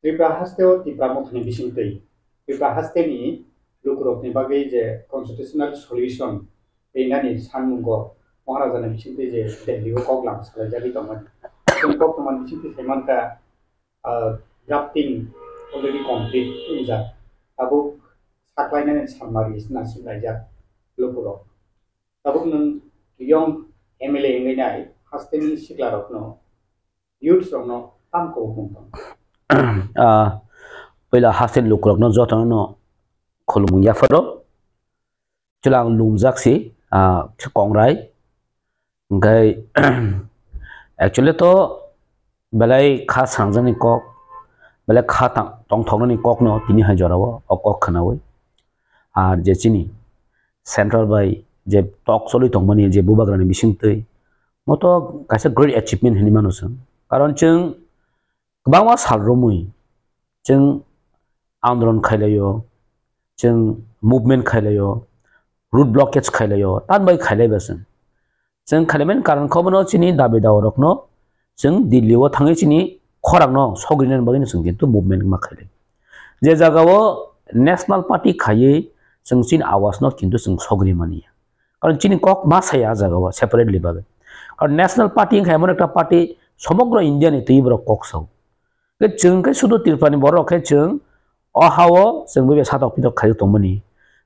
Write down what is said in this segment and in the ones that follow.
Tripura hasteo Tripura mothani bisingtei Tripura hasteni lukurokni bagai je constitutional solution einani sanmungo Maharajana bisingtei je Delhi o kok lang salajagi tongman jeng kok tongman bisingtei semanka drafting already complete unjak abuk saklainani sammari nasim laijak lukurok abuk nung young MLA ngai hasteni siklarokno youth rokno tamko hungtong पहिला हासिल लुक्रक न जतन न खोलुम या furrow चलांग लुमजाक्सी कंग्राई गय actually तो बेलाय खा सांजनि कक बेलाय खा तंग थंगनि कक न तिनि हजराव अकक खनावै R J Chini central by J टक सलि तंगमनि जे बुबाग्रानि बिसिंतै मतो कासे ग्रेट अचीवमेंट हनि मानुस कारण जों गोबां सालरमुय जों आंदोलन खायलायो जों मुभमेंट खायलायो रूट ब्लॉकेज खायलायो तान बाय खायलायबासो जों खायलायमेन कारण खबनो चिनि दाबि दावरकनो जों दिल्लीआव थाङै चिनि खरांनो सग्रिनन बागैनो जों किन्तु मुभमेंट मा खायलाय जे जागाव नेशनल पार्टी खायै जों चिन आवाज न किन्तु जों सग्रि मानिया कारण चिनि कक मा साया जागाव सेपारेटलि बागै कारण नेशनल पार्टी खायमन एकटा पार्टी समग्र इंडिया नि तैब्र कक साव जों के सुदु तिरपानि बर खाय जों अहाव जों बे सातक पिदक खाय तंमनि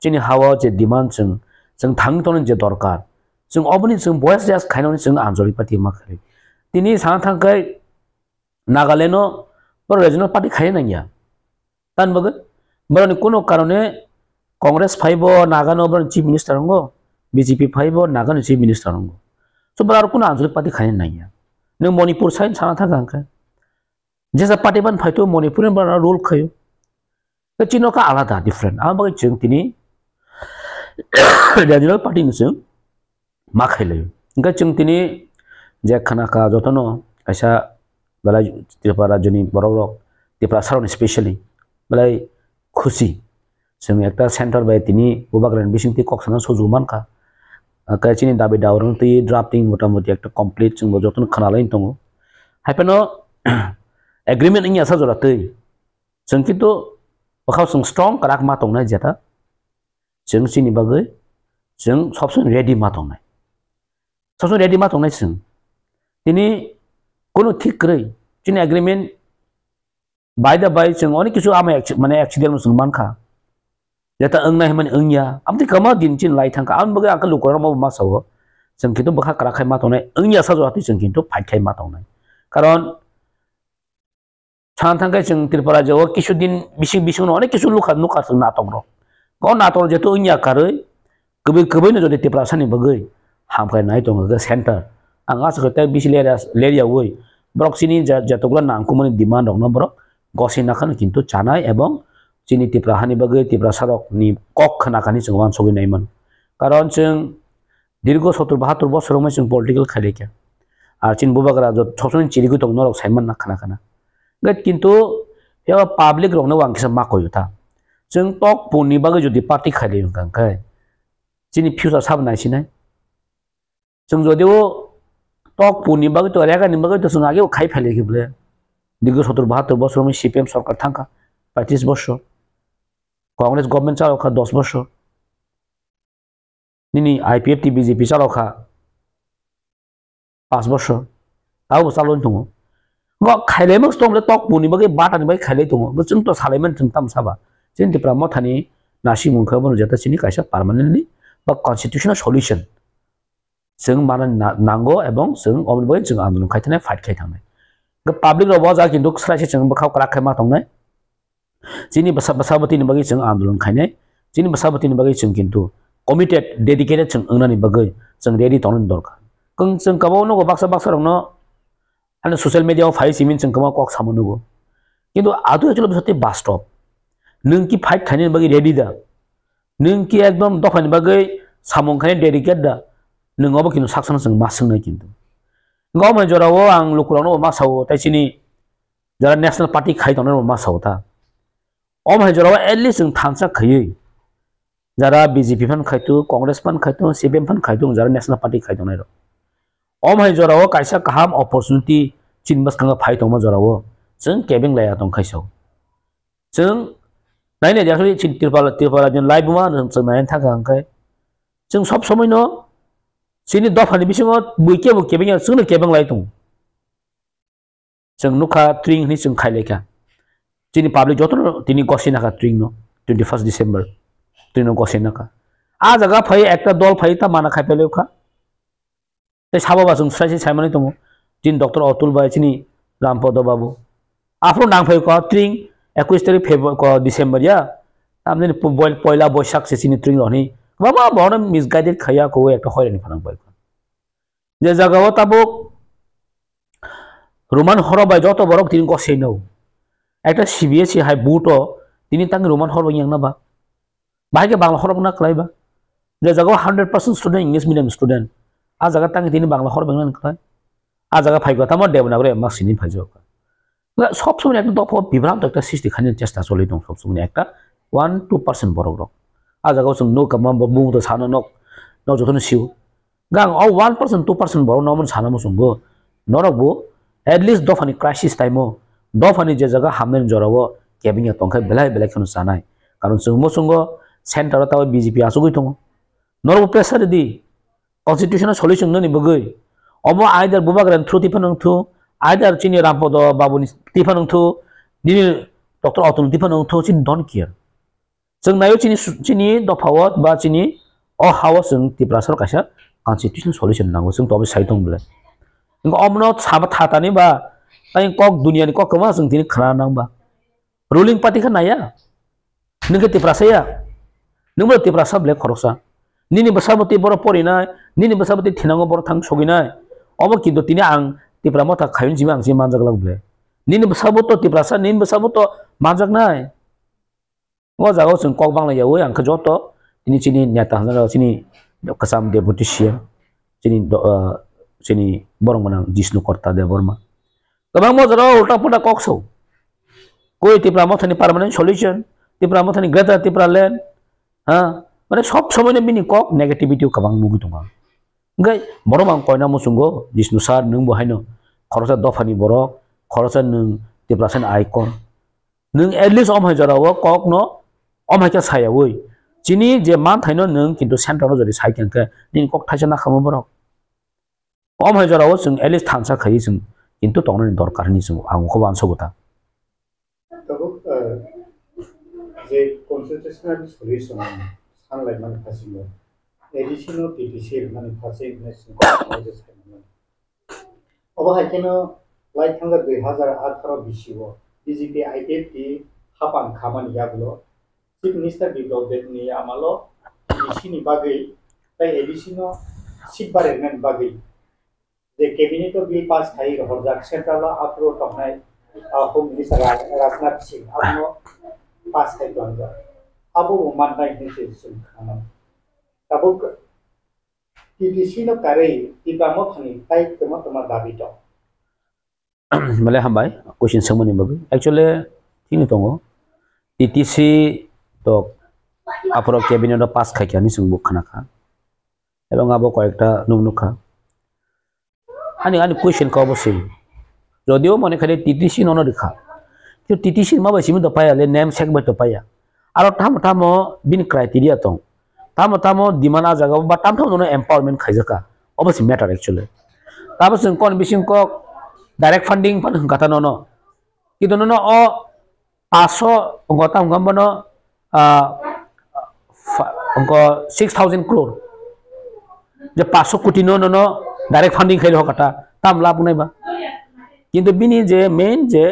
चिनि हाव जे डिमांड जों थांग तन जे दरकार जों अबनि जों बयस जास खायनो जों आंजलिक पार्टी मा खाय तिनि सा थांखाय नागालैंड पर रिजनल पार्टी खाय नाया तान बगे बरनि कोनो कारणे कांग्रेस फाइबो नागानो बर चीफ मिनिस्टर रंगो बीजेपी फाइबो नागानो चीफ मिनिस्टर रंगो सो बर कोनो आंजलिक पार्टी खाय नाया न मणिपुर साइन सा थांगा जैसा पार्टी बन फाइतो मणिपुर में बना रोल खायो तो चीनों का आलादा डिफरेंट आम बाकी जों तिनी रिजनल पार्टी निसों मा खायलायो इनका जों तिनी जे खाना का जतनो ऐसा बला त्रिपुरा राज्यनि बरौरक त्रिपुरा सारन स्पेशली बलाय खुशी जों एकटा सेंटर बाय तिनी बुबाग्रान बिसिंति कक्सना सजुमान का का चिनि दाबि दावरन ति ड्राफ्टिं मोटामोटी एकटा कंप्लीट जों जतनो खानालाइन दङ हायपेनो एग्रीमेंट इंया सा जरातै जों किन्तु बखाव जों स्ट्रं कराक मा तंनाय जेता जों चिनि बागै जों सबसे रेडी मा तंनाय सबसे रेडी मा तंनाय जों दिनै कोनो ठीक करै चिनि एग्रीमेंट बाय द बाय जों अनेक किछु आमे माने एक्सिडेंट जों मानखा जेता अंनाय माने अंया आमति कमा दिन चिन लाई थांका आम बागै आंखौ लुकर मा सावो जों किन्तु बखा कराखाय मा तंनाय अंया सा जरातै जों किन्तु फाइखाय मा तंनाय कारण सान थांगे जों त्रिपुरा जो किछु दिन बिसिं अनेक किछु नुखा जों नाटक र ग नाटक जेतो इन्या कारै कबै न जदि त्रिपुरा सानि बगै हामखाय नाय दङ सेंटर आंगा सखते लेरियावै ब्रक सिनि जतगला नांकुमनि डिमांड दङ ब्रक गसि नाखान किन्तु चानाय एवं चिनि त्रिपुरा हानि बगै त्रिपुरा सारकनि कक खनाखानि जों वान सगै नायमन कारण जों दीर्घ 70-72 बोसोर जों पॉलिटिकल खायलेके आर चिन बुबाग्रा जो सबसे चिरिगु दङ न साइमन ना खाना किन्तु या पब्लिक रंनो वांकिसा माखयोता जों टक पुनि बागै जदि पार्टी खायले गांखाय चिनि फ्यूचर साब नायसिनाय जों जदिव टक पुनि बागै तो रेगानि बागै तो जों आगे खाय फैले किबले दीर्घ 70-72 बोसोर में सीपीएम सरकार थांका 35 बोसोर कांग्रेस गवर्नमेंट चालौखा 10 बोसोर निनि आईपीएफ टी बीजेपी चालौखा 5 बोसोर ताव चालौन दङ ग खायलेमस दंले टक पुनि बागै बाटानि बागै खायले दङ जों तो सालायमन जों ताम साबा जों त्रिपुरा मथानि नासि मुंखौ बन जेता सिनि कायसा परमानेंटली बा कन्स्टिट्यूशनल सॉल्यूशन जों मान नांगौ एवं जों अबनबाय जों आंदोलन खायथनाय फाइट खाय थांनाय ग पब्लिक रबा जा किन्तु स्रायसे जों बखाव कराखाय मा थांनाय जिनि बसाबतिनि बागै जों आंदोलन खायनाय जिनि बसाबतिनि बागै जों किन्तु कमिटेड डेडिकेटेड जों अंनानि बागै जों रेडी तौन दरकार जों गाबाव नगो बाक्सा रंनो आरो सोशल मीडिया फाइ सिमिन जों कमा कक सामनुगो किन्तु आदु एक्चुअली बसते बास्तव नों की फाइट खायनि बागै रेडी दा नों की एकदम दफानि बागै सामं खायनि डेडिकेट दा नोंगाबो किन्तु साक्सन जों मासंनाय किन्तु गाव मा जराव आं लुकुरावनो मा सावो ताइसिनि जरा नेशनल पार्टी खाय तनो मा सावता ओ मा जराव एटलिस्ट जों थांसा खयै जरा बीजेपी फन खायतो कांग्रेस फन खायतो सीपीएम फन खायतो जरा नेशनल पार्टी खाय तनो रो ओ मा जराव कायसा काहाम अपॉर्चुनिटी चिनबस खांगा फाइट मा जराव जों केबिं लाया दं खायसो जों नायनाय जाखै तिरपाला जों लाइभ मा जों नायनो थाखा ओंखाय जों सब समय न जोंनि दफानि बिसिङाव बुइके केबिं जोंनो केबिं लाइ दं जों नुखा ट्रिं नि जों खाइलेखा जोंनि पाब्लिक जत दिनै गसिनाखा ट्रिं न 21 डिसेम्बर ट्रिं न गसिनाखा आ जागा फै एकटा दल फै ता माना खाइपेलेखा ते साबाबा जों स्राइसि साइमानि दङ दिन डक्टर अतुल बाय चिनि रामपद बाबू आफ्रो नांफै को ट्रिं 21 तारिख फेब्रुआरी डिसेम्बर या आमने पयला बैसाख से चिनि ट्रिं रहनी बाबा बहन मिसगाइडेड खया को एक हयरानि फानांबाय जे जागाव ताबो रोमान हरबाय जत बरक दिन गसेनो একটা সিবিএসই হাই বুটো তিনি তাঙ্গে রোমান হরব ইয়াংনাবা বাহিকে বাংলা হরব না ক্লাইবা যে জায়গা 100% স্টুডেন্ট ইংলিশ মিডিয়াম স্টুডেন্ট আ জায়গা তাঙ্গে তিনি বাংলা হরব না ক্লাই আ জায়গা ফাইগা তামা দেবনাগরে মাসিনি ফাইজো সব সময় একটা দফ বিভ্রান্ত একটা সৃষ্টি খানির চেষ্টা চলে দं সব সময় একটা 1-2% বড় বড় আ জায়গা जों नो কাম বুমতো সানা নক ন যতন সিউ গাং অ 1% 2% বড় নমন সানা মসুঙ্গো নরবো at least দফানি ক্রাইসিস টাইমো दफानि जे जगह हामनेन जराव केबिनेट तंखाय बेलाय बेलाय खनो जानाय कारण जों मसुंगो सेन्टाराव ताव बीजेपी आसुगै दङ नरबो प्रेसार दि कन्स्टिट्यूशनल सल्यूशन ननि बगै अमो आइदार बुबाग्रान थ्रु तिफानों थु आइदार चिनि रामपद बाबुनि तिफानों थु दिनि डॉक्टर अतुल तिफानों थु चिन डोन्ट केयर जों नायो चिनि दफावत बा चिनि अ हावस जों तिब्रा सरकारसा कन्स्टिट्यूशनल सल्यूशन नांगौ जों तबे साइड दंब्ला अमनो साबा थातानि बा ताई कक दुनिया नि कक कमा जों दिनै खाना नांबा रुलिंग पार्टी खा नाया नोंगे तिफ्रासाया नोंबो तिफ्रासा ब्लेक खरसा निनि बसाबति बर परिनाय निनि बसाबति थिनांगो बर थां सगिनाय अबो किन्तु तिनि आं तिफ्रा मथा खायन जिमा आं जि मानजाग लागब्ले निनि बसाबतो तिफ्रासा निनि बसाबतो मानजाग नाय ओ जागाव जों कक बांलायाव आं खजत तिनि चिनि नेता हाजाराव चिनि कसाम डेपुटी सीएम चिनि बरंमना जिष्णु कर्ता देवर्मा गोबां मजराव उल्टा पुल्टा कक्सौ कोई तिप्रा मथानि पार्मानेंट सल्यूशन तिप्रा मथानि ग्रेटार तिप्रा लैंड हाँ माने सब समय बिनि कक नेगेटिविटी गोबां नुगो दङ ओंखाय बर' आं कयना मसुंगो जिष्णु सार नों बहायनो खरसा दफानि बर' खरसा नों तिप्रासन आइकन नों एटलिस्ट अमहाय जराव कक न अमहायका सायावै चिनि जे मान थाइनो नों किन्तु सेन्टाराव जदि साइकेनके दिन कक थाइसा ना खामो बर' अमहाय जराव जों एटलिस्ट थांसा खायो जों किन्तु तंगनि दरकार नि जों आं को बानसोगोता तबो जे कन्स्टिट्यूशनल सल्यूशन सानलाय माने फासिनो एडिशनल टीटीसी माने फासे नेशनल कलेज साइमोन अब हायकेनो लाइक थांगा 2018 बिसिव बीजेपी आईपीएफटी हापान खामानि याबलो चीफ मिनिस्टर बिप्लब देबनि आमालो टीटीसी नि बागै ताय एडिशनल सीट बारेनमेन्ट बागै जे कैबिनेट बिल पास थाई हरजाक सेंट्रल अप्रूव तंनाय होम मिनिस्टर राजनाथ सिंह आबनो पास थाई दंजा आबो माननाय डिसिजन खाना तबो टीटीसी न कारै तिबामो फानि ताई तमा दाबि दं माले हामबाय क्वेश्चन सोंमोनि बगै एक्चुअली थिनि दङ टीटीसी तो आपरो कैबिनेट पास खायखानि जों बुखानाखा एबं आबो कयेकटा नुनुखा आनी क्वेश्चन का अवश्य जदिव मन खाली टीटीसी नन रेखा कि टीटीसी मा बायसि मत पाया ले नेम सेक बाय तो पाया आरो थाम थाम बिन क्राइटेरिया दं थाम डिमांड आ जागा बा थाम नो एम्पावरमेंट खायजाका अवश्य मैटर एक्चुअली ताबो जों कोन बिसिं को डायरेक्ट फंडिंग फन हंगाता न किदो न अ 500 गताम गमबन अंको 6000 करोड़ जे 500 कोटी न डायरेक्ट फंडिंग खाइ हकाता ताम लाब नायबा किन्तु बिनि जे मेन जे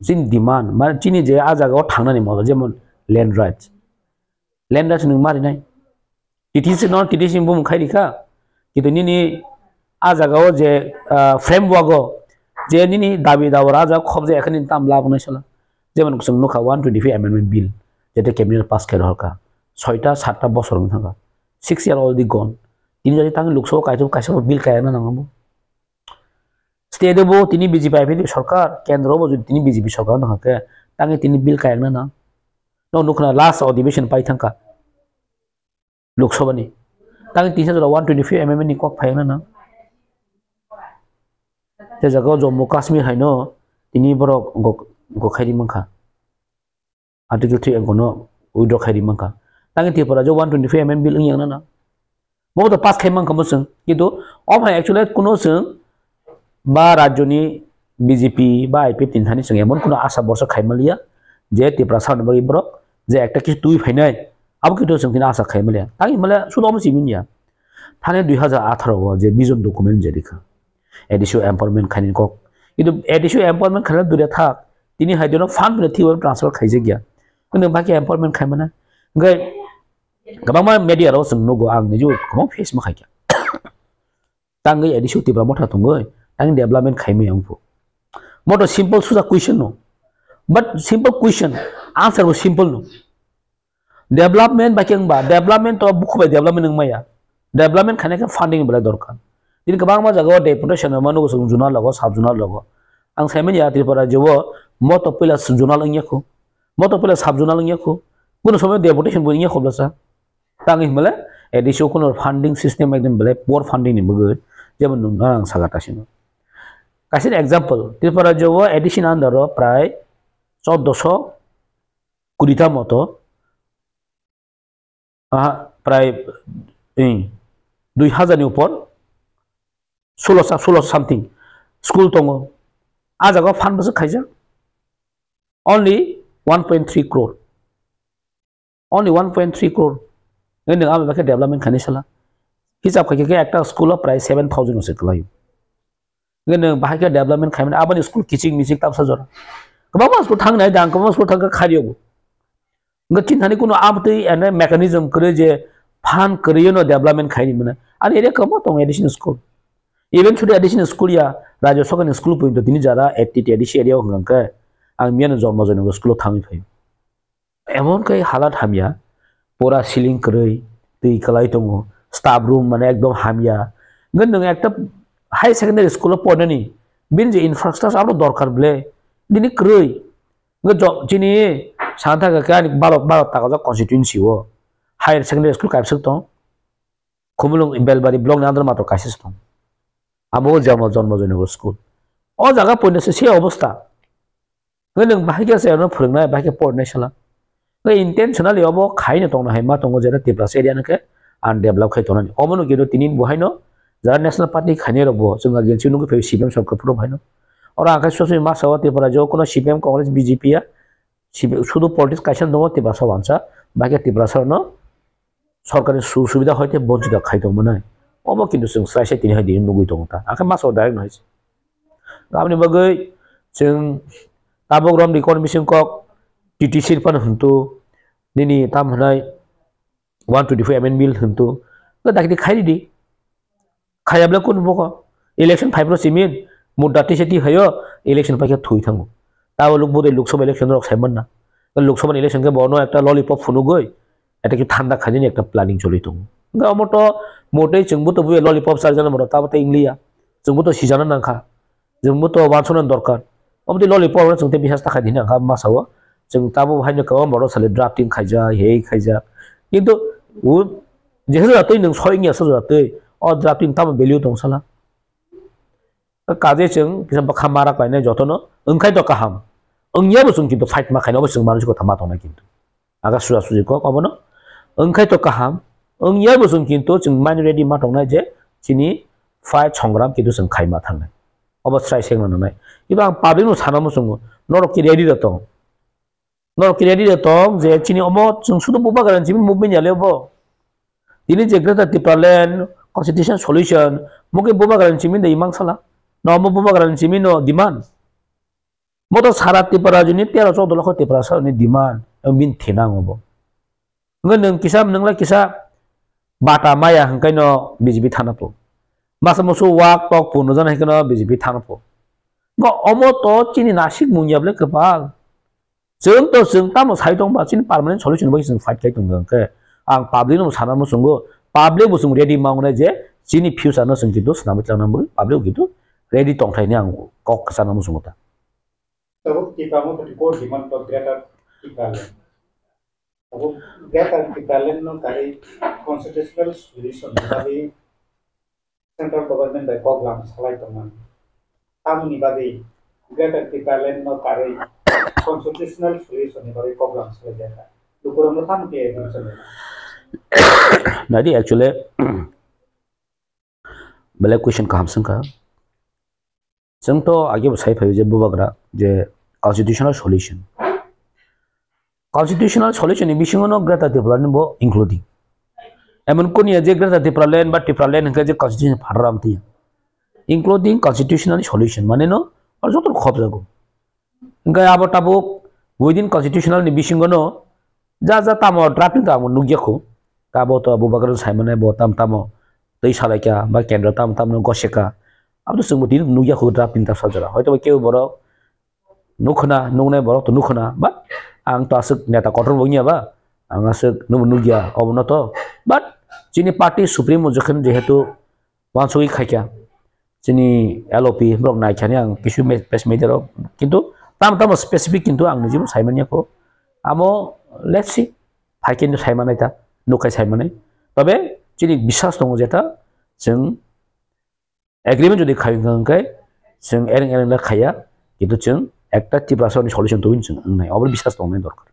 जिन डिमांड माने चिनि जे आ जागाव थांनानै माव जेमन लैंड राइट्स नों मारि नाय टीटीसी बुम खाइरिखा किन्तु निनि आ जागाव जे फ्रेमवर्क जे निनि दाबि दावरा जा खब जे एखनि ताम लाब नायसला जेमन जों नुखा 125 एमेंडमेंट बिल जेते कैबिनेट पास खाइ हरका 6टा 7टा बছर थांगा 6 year already gone তিনি যদি তাঙ্গে লোকসভা কাইসব বিল কায়না নাঙাবো স্টেটবো তিনি বিজেপি আইপিএল সরকার কেন্দ্রবো যদি তিনি বিজেপি সরকার নাকে তাঙ্গে তিনি বিল কায়না না নুখনা লাস্ট অধিবেশন পাই থাকা লোকসভানি तांगे 125 एमएमएन नि कक फायना ना ते जगह जम्मू काश्मीर हायनो तिनि बरक गखायरि मंखा Article 3 ang kono withdraw khai rimang ka tangi Tripura jo 125 amendment bill yang na mo to pass khai mang ka mo sung kintu om hai actually kuno sung ba rajyoni BJP ba IPP tinhani sung emon kuno asa borsa khai malia je Tripura sa bagi brok je ekta ki tui phainai अब कितो जों तिना आसा खायमले तांgi मले सुदम सिमिनिया थाने 2018 हो जे vision document जे दिखा एडिशो empowerment खानि को किन्तु एडिशो एम्पावरमेन्ट खाला दुरे था तिनी हाइदनो फान्ड बले थिव ट्रान्सफर खाइजे गया किन्तु बाकी एम्पावरमेन्ट खायमना गय गबामा मिडिया रो जों नगो आं निजु कम फेस मा खायया तांgi एडिशो तिब्रा मथा थंगय तांgi डेभलपमेन्ट खायमे आंफो मोटो सिम्पल सुजा क्वेश्चन नो बट सिम्पल क्वेश्चन आंसर वो सिम्पल नो डेवलपमेंट बाकिंग बा डेवलपमेंट तो बुक बाय डेवलपमेंट नंग माया डेवलपमेंट खाने का फंडिंग बला दरकार दिन गोबां मा जागा डेपुटेशन मानो जों जुना लगो साब जुना लगो आं साइमन या त्रिपुरा जो मतो पिला जुना लंगियाखौ मतो पिला साब जुना लंगियाखौ कुनो समय डेपुटेशन बुनिया खबलासा तांगि मले एडिशो कुनो फंडिंग सिस्टम एकदम बले पोर फंडिंग नि बगो जेबो नुना आं सागातासिनो कासिन एग्जांपल त्रिपुरा जो एडिशन अंडर प्राय 1400 कुरिता मतो प्राय 2000 नि ऊपर 16 समथिंग स्कूल दङ आ जागा फान्ड बसो खाइजा only 1.3 crore only 1.3 crore नों आमे बाके डेवलपमेंट खानि सला हिसाब खाके के एकटा स्कूल प्राय 7000 से कलायो नों बाहाके डेवलपमेंट खाइमन आबानि स्कूल किचिंग मिसिक ताबसा जरा गोबां स्कूल थांनाय दां गोबां स्कूल थांगा खारियो गचिन थानि कुनो आबतै एने मेकानिज्म करे जे फान करियो न डेवलपमेंट खाइनि मने आरो एरे कम दं एडिशनल स्कूल इवन छुटे एडिशनल स्कूल या राज्य सरकारनि स्कूल पइन्ट दिनि जारा एटिटी एडिशनल एरिया हंगंका आं मियानो जन्म जनो स्कूल थाङि फै एमन कै हालात हामिया पूरा सिलिं करै दै कलाय दङ स्टाफ रूम माने एकदम हामिया गन नों एकटा हाई सेकेंडरी स्कूल पढनि बिन जे इन्फ्रास्ट्राक्चार आरो दरकार ब्ले दिनि कै ग जिनि सान्था का बारत ताका कन्स्टिट्युएन्सी हो हायर सेकेंडरी स्कूल काइसक दं खुमुलुं बेलबारी ब्लक नि आन्दार मात्र काइसिस दं आबो जन्म जनो स्कूल अ जागा पइनसे से अवस्था नों बाहायके सेनो फोरोंनाय बाहायके पढनाय सला इंटेंशनली अब खाइनो दंना हाय मा दंगो जेरा त्रिपुरा एरिया नके आन डेभलप खाइ दंना अमनो गेरो तिनिन बहायनो जा नेशनल पार्टी खाइने रबो जोंगा गेनसि नुगो फै सीपीएम सरकार प्रो भाइनो और आखा ससे मा सावा त्रिपुरा जो कोनो सीपीएम कांग्रेस बीजेपी या शुद्ध पलिटिक्स काइसन दङ त्रिपुरा सभान्सा बाकी त्रिपुरा सरनो सरकारनि सुबिदा हयते बन्चित खाइ दंमोन अब किन्तु जों स्रायसे तिनि हाय दिनि नुगै दं ता आखा मासाव डाइरेक्ट नहैस गामनि बगै जों ताबग्राम इकोनॉमिक कक टीटीसी फन हंतु दिनि ताम हनाय 125 एमएन बिल हंतु दाखि खाइ दि खायाब्ला कोन बको इलेक्शन 5 रो सिमिन मुदाति सेति हयो इलेक्शन पाके थुइ थांगो ताव लोक बोदे लोकसभा इलेक्शन रक साइमन ना लोकसभा इलेक्शन के बनो एकटा लॉलीपॉप फुनु गय एटा कि ठंडा खाजिनि एकटा प्लानिंग चलि दं गामतो मोटे जोंबो तो बुए लॉलीपॉप सारजाना मरो ताबते इंग्लिया जोंबो तो सिजाना नांखा जोंबो तो वानसोन दरकार अबदि लॉलीपॉप जोंते बिहास थाखा दिना का मासाव जों ताबो हायनो कम बरो साले ड्राफ्टिंग खाइजा हे खाइजा किन्तु उ जेहो जातै नों सयनिया सो जातै अ ड्राफ्टिंग ताम भेल्यू दं साला काजे जों बिसाम खामारा कायनाय जतनो ओंखाय तो काहाम ओंनियाबो जों किन्तु फाइट मा खायनाबो जों मानुसखौ थामा दंना किन्तु आगा सुरा सुजिखौ कबनो ओंखाय तो काहाम ओंनियाबो जों किन्तु जों माइनरिटी मा दंना जे जिनि फाइट संग्राम किन्तु जों खायमा थांनाय अब स्ट्राइ सेंनानै किन्तु आं पाब्लिक नो सानामो जों नरक रेडी दं नरक रेडी दं जे जिनि अमो जों सुदु बुबा गारन जिमि मुभमेन्ट यालेबो दिनि जे ग्रेटर टिप्रालेन कन्स्टिट्यूशन सल्यूशन मुके बुबा गारन जिमि दै मांसाला नमो बुबा गारन जिमि नो डिमान्ड मोतो सारा त्रिपुरा जुनि 13-14 लाख त्रिपुरा सरनि डिमान्ड मिन थेनांगो नों किसा नोंला किसा बाटा माया हंकायनो बीजेपी थानापो मासा मोसो वाक टक पुनो जाना हकनो बीजेपी थानापो ग अमो तो चिनि नासिक मुनियाबले कपाल जों तामो साइ दं बा चिनि परमानेंट सल्यूशन बा जों फाइट खायदों के आं पब्लिक नो साना मोसंगो पब्लिक बो जों रेडी मावनाय जे चिनि फ्यूचर नो जों किन्तु सनाबो पब्लिक किन्तु रेडी दंथायनि आं कक साना मोसंगो ता तब Tripura mo pati core demand to greater Tripura. Tabo greater Tripura no kari constitutional solution bagai central government by program salai teman. Tamu ni bagai greater Tripura no kari constitutional solution ni bari problem sala jaka lukuro no tham ke solution nadi actually bela question ka hamsang ka जों तो आगे बसाई फैयो जे बुबाग्रा जे constitutional solution नि बिसिङावनो Greta development बो including एमन कोनिया जे Greta development बा development हंका जे constitution फाराम थि इंक्लूडिंग constitutional solution माने नो और जतो खब जागो हंका आबो ताबो within constitutional नि बिसिङावनो जा जा तामो ड्राफ्टिंग तामो नुगियाखौ ताबो तो बुबाग्रा साइमने बो ताम तामो दै सालायका बा केन्द्र ताम तामनो गसेका अब तो संगठन नुया को ड्राफ्टिंग तक सजरा होय तो केउ बरो नुखना नुने बरो तो नुखना बट आं तो आसक नेता कटर बगिया बा आं आसक नुगिया अबन तो बट जिनि पार्टी सुप्रीम जखन जेहेतु वानसुई खायका जिनि एलओपि ब्रक नायखानि आं किसु पेस मेजर किन्तु ताम ताम स्पेसिफिक किन्तु आं निजिबो सायमानियाखौ आमो लेट्स सी फाइकेन सायमानायता नुखाय सायमानाय तबे जिनि बिश्वास दङ जेता जों एग्रीमेंट जुदि खायखांखाय जों एरें एरें खाया किन्तु जों एकटा टिप्रासनि सल्यूशन तो जों नाय अबल बिश्वास दंनाय दरकार